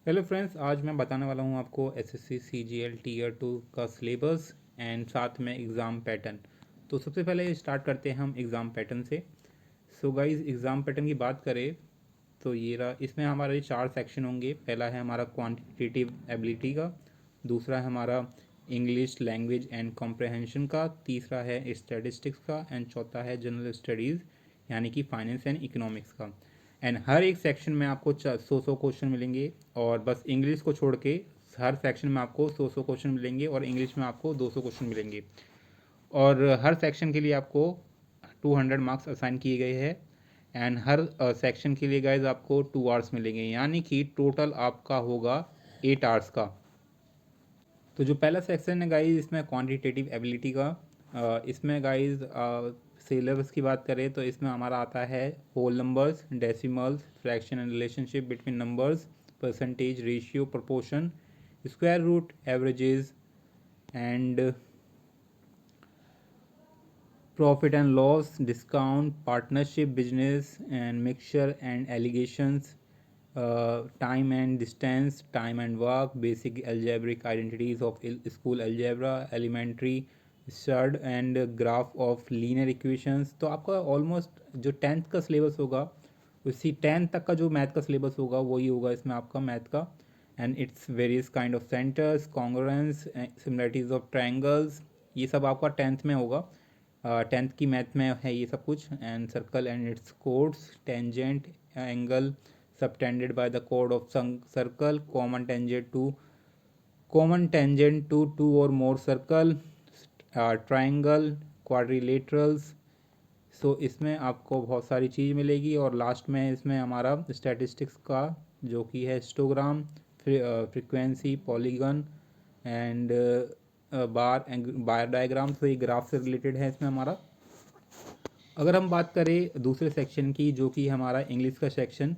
Hello friends, आज मैं बताने वाला हूँ आपको एसएससी सीजीएल टीयर 2 का सिलेबस एंड साथ में एग्ज़ाम पैटर्न। तो सबसे पहले स्टार्ट करते हैं हम एग्ज़ाम पैटर्न से। सो गाइस, एग्ज़ाम पैटर्न की बात करें तो ये रहा। इसमें हमारे 4 सेक्शन होंगे। पहला है हमारा क्वांटिटेटिव एबिलिटी का, दूसरा है हमारा इंग्लिश लैंग्वेज एंड कॉम्प्रहेंशन का, तीसरा है स्टैटिस्टिक्स का एंड चौथा है जनरल स्टडीज़ यानी कि फाइनेंस एंड इकोनॉमिक्स का। एंड हर एक सेक्शन में आपको 100 क्वेश्चन मिलेंगे और बस इंग्लिश को छोड़ के हर सेक्शन में आपको 100 क्वेश्चन मिलेंगे और इंग्लिश में आपको 200 क्वेश्चन मिलेंगे। और हर सेक्शन के लिए आपको 200 मार्क्स असाइन किए गए हैं एंड हर सेक्शन के लिए गाइज आपको 2 आवर्स मिलेंगे, यानी कि टोटल आपका होगा 8 आवर्स का। तो जो पहला सेक्शन है गाइज, इसमें क्वांटिटेटिव एबिलिटी का। इसमें गाइज सिलेबस की बात करें तो इसमें हमारा आता है whole numbers, decimals, fraction and relationship between numbers, percentage, ratio, proportion, square root, averages and profit and loss, discount, partnership, business and mixture and alligations, time and distance, time and work, basic algebraic identities of school algebra, elementary stud and graph of linear equations। तो आपका almost जो 10th का syllabus होगा उसी 10th तक का जो math का सिलेबस होगा वही होगा इसमें आपका मैथ का। And its various kind of centres, congruence, similarities of triangles, ये सब आपका 10th में होगा। 10th की मैथ में है ये सब कुछ। And circle and it's codes, tangent, angle subtended by the chord of circle, common tangent to two or more circle, triangle, quadrilaterals। सो इसमें आपको बहुत सारी चीज़ मिलेगी। और लास्ट में इसमें हमारा स्टैटिस्टिक्स का जो कि है histogram, frequency, polygon and bar diagram. तो ये ग्राफ से रिलेटेड है इसमें हमारा। अगर हम बात करें दूसरे सेक्शन की जो कि हमारा इंग्लिश का सेक्शन,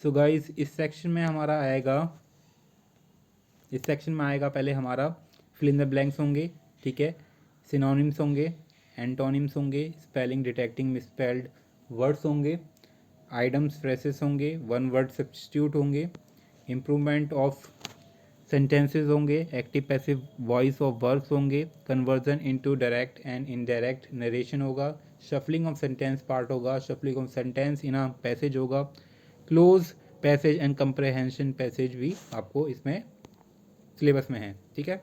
सो गाइस इस सेक्शन में आएगा पहले हमारा फिल इन द ब्लैंक्स होंगे, ठीक है, सिनोनिम्स होंगे, एंटोनिम्स होंगे, स्पेलिंग डिटेक्टिंग मिसस्पेल्ड वर्ड्स होंगे, आइडम्स फ्रेसेस होंगे, वन वर्ड सब्स्टिट्यूट होंगे, इम्प्रूवमेंट ऑफ सेंटेंसेस होंगे, active passive voice of verbs होंगे, conversion into direct and indirect narration होगा, शफलिंग ऑफ सेंटेंस पार्ट होगा, shuffling of sentence in a passage होगा, cloze passage and comprehension passage भी आपको इसमें syllabus में है, ठीक है।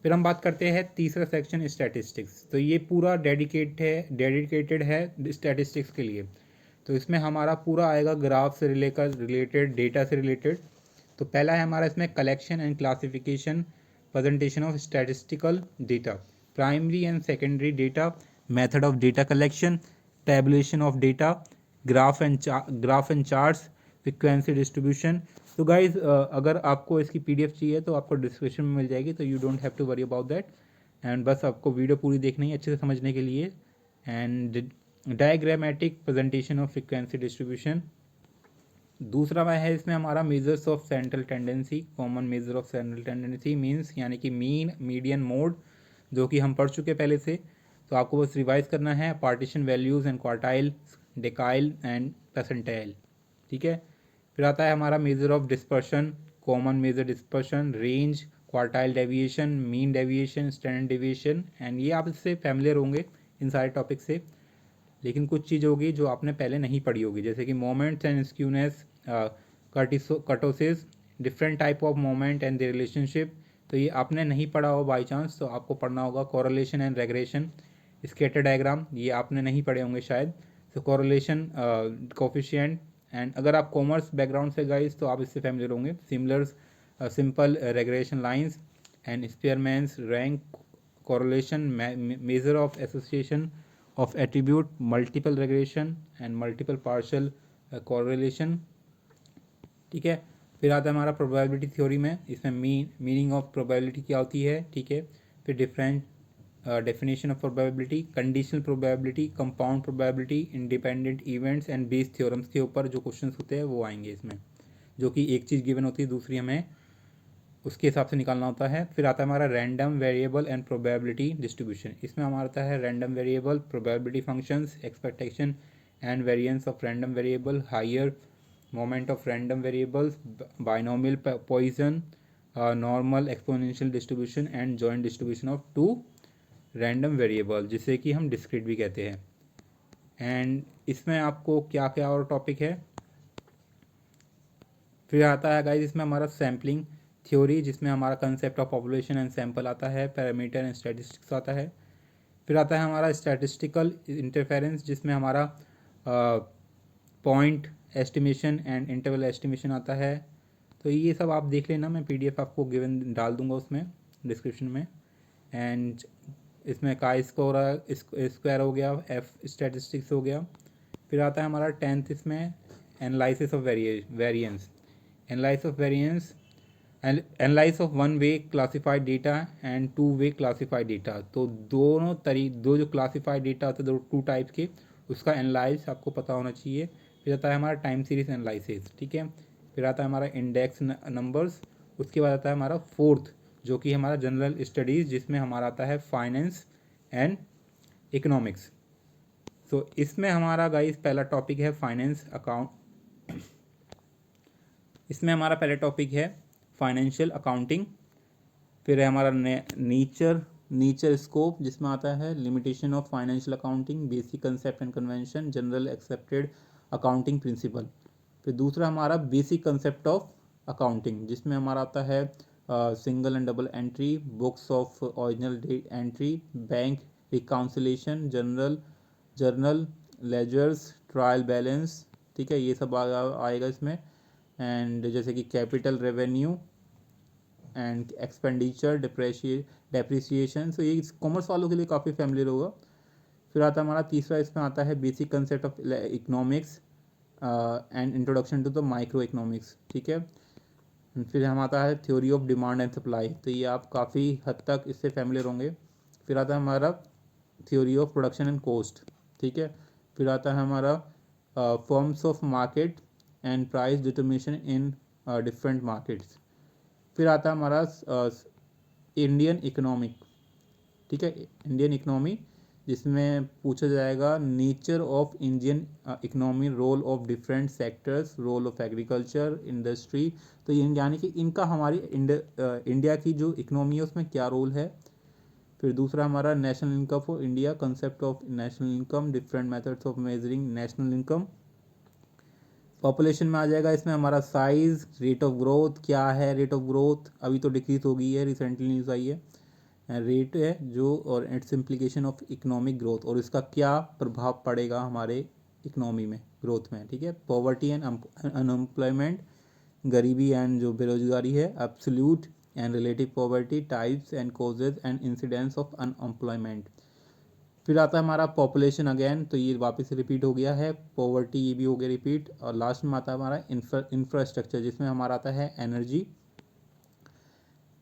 फिर हम बात करते हैं तीसरा सेक्शन स्टैटिस्टिक्स। तो ये पूरा डेडिकेटेड है स्टैटिस्टिक्स के लिए। तो इसमें हमारा पूरा आएगा ग्राफ से रिलेटेड, डेटा से रिलेटेड। तो पहला है हमारा इसमें collection and classification, presentation of statistical data, primary and secondary data, method of data collection, tabulation of data, graph and charts, frequency distribution. तो गाइज अगर आपको इसकी पीडीएफ चाहिए तो आपको डिस्क्रिप्शन में मिल जाएगी, तो you don't have to worry about that. And बस आपको वीडियो पूरी देखनी है अच्छे से समझने के लिए। And diagrammatic presentation of frequency distribution. दूसरा वह है इसमें हमारा measures of central tendency, common measure of central tendency means यानी कि मीन, मीडियन, मोड, जो कि हम पढ़ चुके पहले से, तो आपको बस रिवाइज करना है। Partition values and quartile, decile and percentile, ठीक है। फिर आता है हमारा measure of dispersion, common measure dispersion, range, quartile deviation, mean deviation, standard deviation. And ये आप इससे फैमिलियर होंगे इन सारे टॉपिक से, लेकिन कुछ चीज़ होगी जो आपने पहले नहीं पढ़ी होगी, जैसे कि moments and skewness, kurtosis, different type of moment and the relationship. तो ये आपने नहीं पढ़ा हो बाई चांस, तो आपको पढ़ना होगा। Correlation and regression, scatter diagram, ये आपने नहीं पढ़े होंगे शायद। तो कोरिलेशन कोफिशिएंट। एंड अगर आप कॉमर्स बैकग्राउंड से गाइस तो आप इससे फैमिलियर होंगे। Similars, simple regression lines and Spearman's rank, correlation, measure of association of attribute, multiple regression and multiple partial correlation, ठीक है। फिर आता है हमारा प्रोबेबिलिटी थ्योरी में, इसमें मीनिंग ऑफ प्रोबेबिलिटी क्या होती है, ठीक है। फिर different definition of probability, conditional probability, compound probability, independent events and base theorems के ऊपर जो क्वेश्चंस होते हैं वो आएंगे इसमें, जो कि एक चीज़ गिवन होती है, दूसरी हमें उसके हिसाब से निकालना होता है। फिर आता है हमारा random variable and probability distribution. इसमें हमारा आता है random variable, probability functions, expectation and variance of random variable, higher moment of random variables, binomial Poisson, normal exponential distribution and joint distribution of two random variable, जिसे कि हम discrete भी कहते हैं। एंड इसमें आपको क्या क्या और टॉपिक है, फिर आता है गाइज इसमें हमारा सैम्पलिंग थ्योरी, जिसमें हमारा concept of population and sample आता है, पैरामीटर एंड स्टैटिस्टिक्स आता है। फिर आता है हमारा स्टैटिस्टिकल इंटरफेरेंस, जिसमें हमारा point estimation and interval estimation आता है। तो ये सब आप देख लेना, मैं PDF आपको गिवन डाल दूंगा उसमें डिस्क्रिप्शन में। एंड इसमें का स्क्वायर हो गया, F स्टैटिस्टिक्स हो गया। फिर आता है हमारा 10th इसमें analysis of variance, analyse of one way classified data and two way classified data. तो दो जो क्लासिफाइड डेटा होते हैं, दो टू टाइप्स के, उसका एनालाइज आपको पता होना चाहिए। फिर आता है हमारा टाइम सीरीज एनालिसिस, ठीक है। फिर आता है हमारा इंडेक्स नंबर्स। उसके बाद आता है हमारा 4th, जो कि हमारा जनरल स्टडीज़, जिसमें हमारा आता है फाइनेंस एंड इकोनॉमिक्स। सो इसमें हमारा गाइस पहला टॉपिक है फाइनेंस अकाउंट। इसमें हमारा पहला टॉपिक है फाइनेंशियल अकाउंटिंग। फिर है हमारा नेचर स्कोप, जिसमें आता है limitation of financial accounting, basic concept and convention, general accepted accounting principle. फिर दूसरा हमारा बेसिक कंसेप्ट ऑफ अकाउंटिंग, जिसमें हमारा आता है single and double entry, books of original entry, bank reconciliation, journal ledgers, trial balance, ठीक है, ये सब आएगा इसमें। एंड जैसे कि capital revenue and expenditure, depreciation. So ये कॉमर्स वालों के लिए काफ़ी फैमिलियर होगा। फिर आता है हमारा तीसरा, इसमें आता है basic concept of economics and introduction to the micro economics, ठीक है। फिर हम आता है theory of demand and supply, तो ये आप काफ़ी हद तक इससे फैमिलियर होंगे। फिर आता है हमारा theory of production and cost, ठीक है। फिर आता है हमारा forms of market and price determination in different markets. फिर आता है हमारा इंडियन इकोनॉमिक, ठीक है, इंडियन इकोनॉमी, जिसमें पूछा जाएगा nature of Indian economy, role of different sectors, role of agriculture, industry. तो ये यानी कि इनका हमारी इंडिया की जो इकोनॉमी है उसमें क्या रोल है। फिर दूसरा हमारा national income for India, concept of national income, different methods of measuring national income. Population में आ जाएगा इसमें हमारा साइज, रेट ऑफ ग्रोथ, क्या है रेट ऑफ ग्रोथ, अभी तो डिक्रीज हो गई है, रिसेंटली न्यूज़ आई है। रेट है जो, और it's implication of economic growth, और इसका क्या प्रभाव पड़ेगा हमारे इकोनॉमी में, ग्रोथ में, ठीक है। पॉवर्टी एंड अनएम्प्लॉयमेंट, गरीबी एंड जो बेरोजगारी है, absolute and relative poverty, types and causes and incidents of unemployment. फिर आता है हमारा पॉपुलेशन अगेन, तो ये वापस से रिपीट हो गया है, पॉवर्टी ये भी हो गया रिपीट। और लास्ट में आता है हमारा इंफ्रास्ट्रक्चर, जिसमें हमारा आता है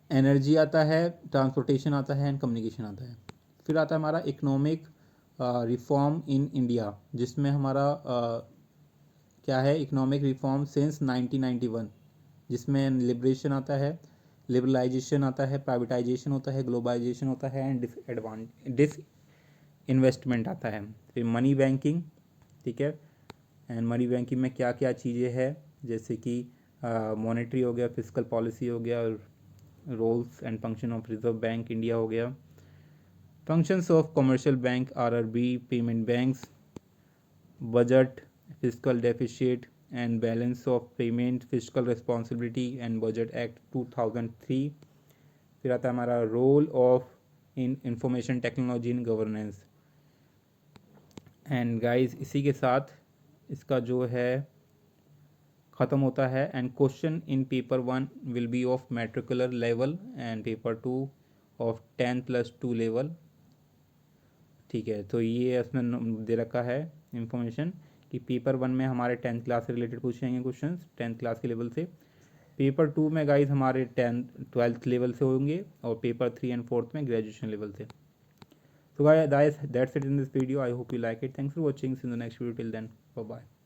एनर्जी आता है, ट्रांसपोर्टेशन आता है एंड कम्युनिकेशन आता है। फिर आता है हमारा इकोनॉमिक रिफॉर्म इन इंडिया, जिसमें हमारा क्या है, इकोनॉमिक रिफॉर्म सिंस 1991, जिसमें लिबरेशन आता है, लिबरलाइजेशन आता है, प्राइवेटाइजेशन होता है, ग्लोबलाइजेशन होता है एंड डिस इन्वेस्टमेंट आता है। फिर मनी बैंकिंग, ठीक है, एंड मनी बैंकिंग में क्या क्या चीज़ें हैं, जैसे कि मॉनेटरी हो गया, फिजिकल पॉलिसी हो गया, roles and function of reserve bank India हो गया, functions of commercial bank, RRB, payment banks, budget, physical deficit and balance of payment, physical responsibility and budget act 2003। फिर आता है हमारा role of in information technology in governance. And guys इसी के साथ इसका जो है ख़त्म होता है। And question in paper 1 will be of matricular level and paper 2 of 10+2 level, ठीक है। तो ये इसमें दे रखा है इंफॉर्मेशन कि पेपर 1 में हमारे 10th क्लास से रिलेटेड पूछेंगे क्वेश्चन 10th क्लास के लेवल से, पेपर 2 में गाइस हमारे 12th लेवल से होंगे, और पेपर 3 एंड 4th में ग्रेजुएशन लेवल से। So guys, that's it in this video. I hope you like it. Thanks for watching. See you in the next video. Till then, bye bye.